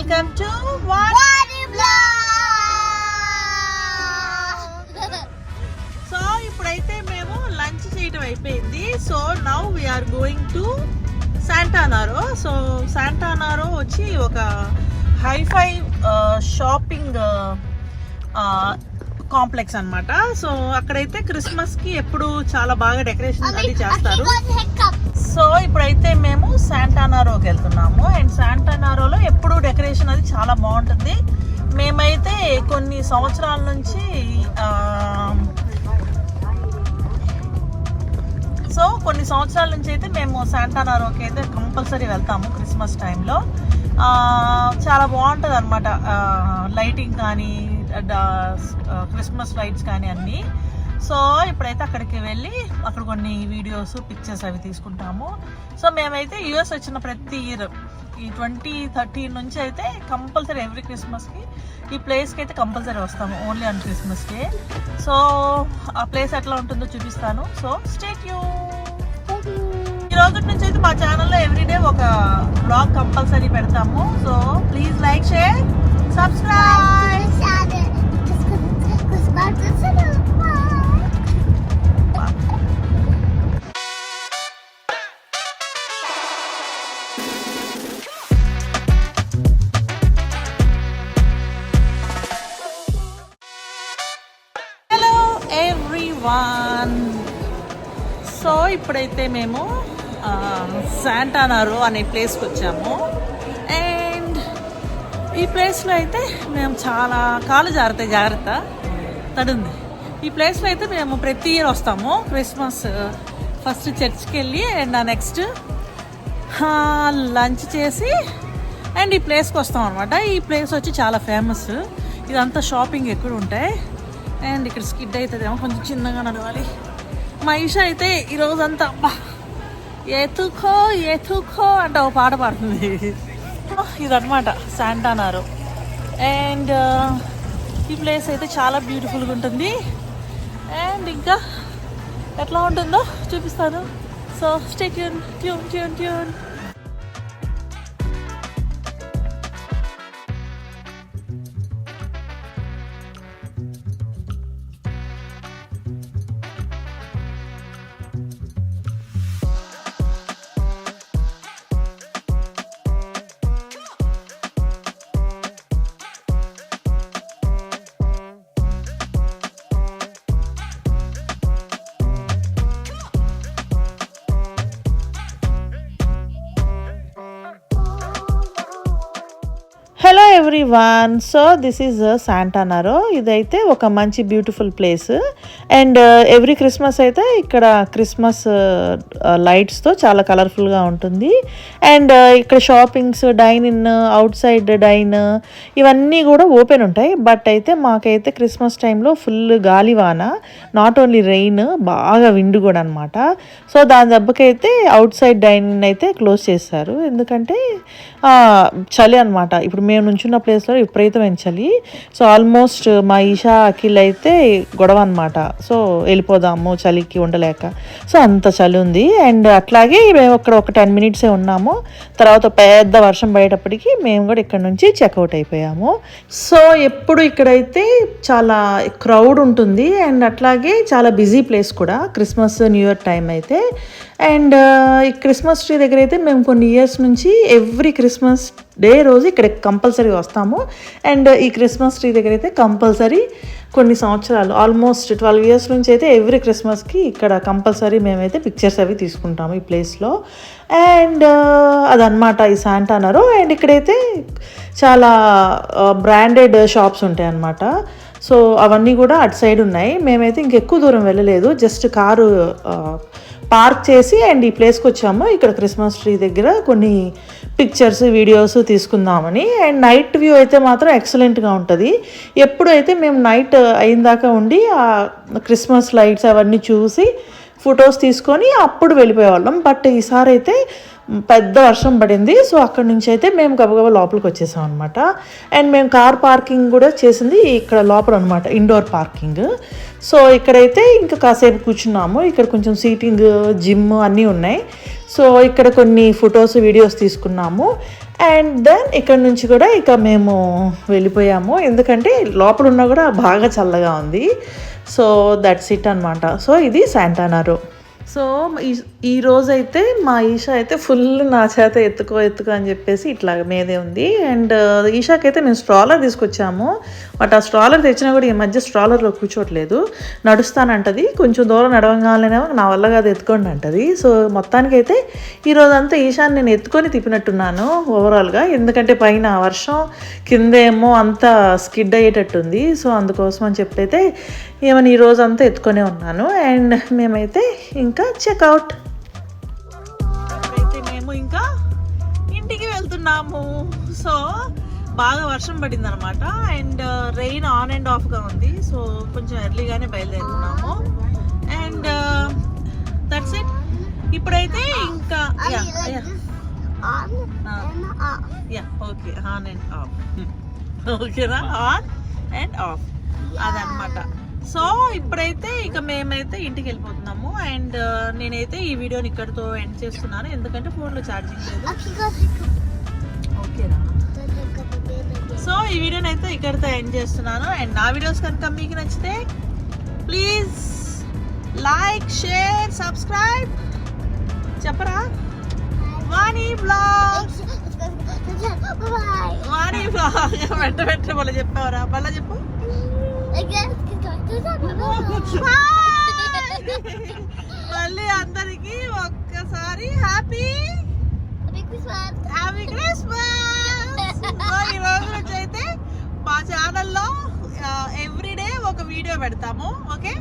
Welcome to Vani blog. So ఇప్పుడైతే మేము lunch చేయడం అయిపోయింది. So now we are going to Santanaro. So Santanaro వచ్చి ఒక హైఫై షాపింగ్ కాంప్లెక్స్ అన్నమాట. సో అక్కడైతే క్రిస్మస్ కి ఎప్పుడు చాలా బాగా డెకరేషన్ అది చేస్తారు. సో ఇప్పుడైతే మేము శాంటానారోకి వెళ్తున్నాము. అండ్ శాంటానారోలో ఎప్పుడు డెకరేషన్ అది చాలా బాగుంటుంది. మేమైతే కొన్ని సంవత్సరాల నుంచి అయితే మేము శాంటానారోకి అయితే కంపల్సరీ వెళ్తాము క్రిస్మస్ టైంలో. చాలా బాగుంటుంది అనమాట. లైటింగ్ కానీ క్రిస్మస్ లైట్స్ కానీ అన్నీ. సో ఇప్పుడైతే అక్కడికి వెళ్ళి అక్కడ కొన్ని వీడియోస్ పిక్చర్స్ అవి తీసుకుంటాము. సో మేమైతే యూఎస్ వచ్చిన ప్రతి ఇయర్ ఈ 2013 నుంచి అయితే కంపల్సరీ ఎవ్రీ క్రిస్మస్కి ఈ ప్లేస్కి అయితే కంపల్సరీ వస్తాము, ఓన్లీ ఆన్ క్రిస్మస్కి. సో ఆ ప్లేస్ ఎట్లా ఉంటుందో చూపిస్తాను. So stay tune. ఈ రోజు నుంచి అయితే మా ఛానల్లో ఎవ్రీడే ఒక బ్లాగ్ కంపల్సరీ పెడతాము. So please like, share, subscribe. Hello everyone. So ఇప్పుడైతే మేము శాంటానారో అనే ప్లేస్కి వచ్చాము. అండ్ ఈ ప్లేస్లో అయితే మేము చాలా కాలు జాగ్రత్త తడుంది. ఈ ప్లేస్లో అయితే మేము ప్రతి ఇయర్ వస్తాము. క్రిస్మస్ ఫస్ట్ చర్చ్కి వెళ్ళి అండ్ నెక్స్ట్ లంచ్ చేసి అండ్ ఈ ప్లేస్కి వస్తాం అనమాట. ఈ ప్లేస్ వచ్చి చాలా ఫేమస్. ఇదంతా షాపింగ్ ఎక్కువ ఉంటాయి. అండ్ ఇక్కడ స్కిడ్ అవుతుందేమో, కొంచెం చిన్నగా నడవాలి. మా ఈషా అయితే ఈరోజంతా అబ్బా ఎతుకో అంటే ఒక పాట పాడుతుంది. ఇదన్నమాట శాంటానారో. అండ్ ఈ ప్లేస్ అయితే చాలా బ్యూటిఫుల్గా ఉంటుంది. అండ్ ఇంకా ఎట్లా ఉంటుందో చూపిస్తాను. So stay tune. Hello everyone. So this is Santanaro. ఇదైతే ఒక మంచి beautiful place. And every Christmas అయితే ఇక్కడ క్రిస్మస్ లైట్స్తో చాలా కలర్ఫుల్గా ఉంటుంది. అండ్ ఇక్కడ shoppings, dine in, outside dine ఇవన్నీ కూడా ఓపెన్ ఉంటాయి. బట్ అయితే మాకైతే క్రిస్మస్ టైంలో ఫుల్ గాలివాన, నాట్ ఓన్లీ రెయిన్, బాగా విండ్ కూడా అనమాట. సో దాని దెబ్బకైతే అవుట్ సైడ్ డైన్ అయితే క్లోజ్ చేస్తారు. ఎందుకంటే చలి అనమాట. ఇప్పుడు మేము నుంచున్న ప్లేస్లో విపరీతమైన చలి. సో ఆల్మోస్ట్ మా ఈషా, అఖిల్ అయితే గొడవ అనమాట. సో వెళ్ళిపోదాము చలికి ఉండలేక. సో అంత చలి ఉంది. అండ్ అట్లాగే మేము అక్కడ ఒక 10 minutes ఉన్నాము. తర్వాత పెద్ద వర్షం పడేటప్పటికి మేము కూడా ఇక్కడ నుంచి చెక్అవుట్ అయిపోయాము. సో ఎప్పుడు ఇక్కడైతే చాలా క్రౌడ్ ఉంటుంది. అండ్ అట్లాగే చాలా బిజీ ప్లేస్ కూడా క్రిస్మస్, న్యూ ఇయర్ టైం అయితే. అండ్ ఈ క్రిస్మస్ ట్రీ దగ్గర అయితే మేము కొన్ని ఇయర్స్ నుంచి ఎవ్రీ క్రిస్మస్ డే రోజు ఇక్కడ కంపల్సరీ వస్తాము. అండ్ ఈ క్రిస్మస్ ట్రీ దగ్గర అయితే కంపల్సరీ కొన్ని సంవత్సరాలు, ఆల్మోస్ట్ 12 years నుంచి అయితే ఎవ్రీ క్రిస్మస్కి ఇక్కడ కంపల్సరీ మేమైతే పిక్చర్స్ అవి తీసుకుంటాము ఈ ప్లేస్లో. అండ్ అదనమాట ఈ శాంటానారో. అండ్ ఇక్కడైతే చాలా బ్రాండెడ్ షాప్స్ ఉంటాయి అన్నమాట. సో అవన్నీ కూడా అటు సైడ్ ఉన్నాయి. మేమైతే ఇంకెక్కువ దూరం వెళ్ళలేదు, జస్ట్ కారు పార్క్ చేసి అండ్ ఈ ప్లేస్కి వచ్చాము. ఇక్కడ క్రిస్మస్ ట్రీ దగ్గర కొన్ని పిక్చర్స్, వీడియోస్ తీసుకుందామని. అండ్ నైట్ వ్యూ అయితే మాత్రం ఎక్సలెంట్గా ఉంటుంది. ఎప్పుడైతే మేము నైట్ అయిన దాకా ఉండి ఆ క్రిస్మస్ లైట్స్ అవన్నీ చూసి ఫొటోస్ తీసుకొని అప్పుడు వెళ్ళిపోయేవాళ్ళం. బట్ ఈసారి అయితే పెద్ద వర్షం పడింది. సో అక్కడ నుంచి అయితే మేము గబగబా లోపలికి వచ్చేసాం అనమాట. అండ్ మేము కార్ పార్కింగ్ కూడా చేసింది ఇక్కడ లోపల అనమాట, ఇండోర్ పార్కింగ్. సో ఇక్కడైతే ఇంకా కాసేపు కూర్చున్నాము. ఇక్కడ కొంచెం సీటింగ్, జిమ్ అన్నీ ఉన్నాయి. సో ఇక్కడ కొన్ని ఫొటోస్, వీడియోస్ తీసుకున్నాము. అండ్ దెన్ ఇక్కడ నుంచి కూడా ఇక మేము వెళ్ళిపోయాము, ఎందుకంటే లోపల ఉన్నా కూడా బాగా చల్లగా ఉంది. సో దట్స్ ఇట్ అనమాట. సో ఇది శాంటానారో. సో ఈ రోజైతే మా ఈషా అయితే ఫుల్ నా చేత ఎత్తుకో అని చెప్పేసి ఇట్లా మీదే ఉంది. అండ్ ఈషాకి అయితే మేము స్ట్రాలర్ తీసుకొచ్చాము. బట్ ఆ స్ట్రాలర్ తెచ్చినా కూడా ఈ మధ్య స్ట్రాలర్లో కూర్చోట్లేదు, నడుస్తానంటది. కొంచెం దూరం నడవంగానేమో నా వల్ల కాదు ఎత్తుకోండి అంటది. సో మొత్తానికైతే ఈరోజంతా ఈషాని నేను ఎత్తుకొని తిప్పినట్టున్నాను ఓవరాల్గా, ఎందుకంటే పైన వర్షం, కిందేమో అంతా స్కిడ్ అయ్యేటట్టుంది. సో అందుకోసం అని చెప్పైతే ఏమని ఈరోజు అంతా ఎత్తుకొనే ఉన్నాను. అండ్ మేమైతే ఇంకా చెక్అవుట్. అయితే మేము ఇంకా ఇంటికి వెళ్తున్నాము. సో బాగా వర్షం పడింది అనమాట. అండ్ రెయిన్ ఆన్ అండ్ ఆఫ్గా ఉంది. సో కొంచెం ఎర్లీగానే బయలుదేరుతున్నాము. And that's it. ఇప్పుడైతే ఇంకా ఓకే, ఆన్ అండ్ ఆఫ్. ఓకేనా, ఆన్ అండ్ ఆఫ్ అదనమాట. సో ఇప్పుడైతే ఇక మేమైతే ఇంటికి వెళ్ళిపోతున్నాము. అండ్ నేనైతే ఈ వీడియోని ఇక్కడితో ఎండ్ చేస్తున్నాను, ఎందుకంటే ఫోన్లో ఛార్జింగ్ లేదు. ఓకేనా, సో ఈ వీడియోని అయితే ఇక్కడితో ఎండ్ చేస్తున్నాను. అండ్ నా వీడియోస్ కనుక మీకు నచ్చితే ప్లీజ్ లైక్, షేర్, సబ్స్క్రైబ్. చెప్పరా, వాణి బ్లాగ్. వాణి బ్లాగ్ వెంట మళ్ళీ చెప్పావరా, మళ్ళీ చెప్పు. మళ్ళీ అందరికి ఒక్కసారి హ్యాపీ క్రిస్మస్. ఈ రోజు నుంచి అయితే మా ఛానల్లో ఎవ్రీడే ఒక వీడియో పెడతాము. ఓకే.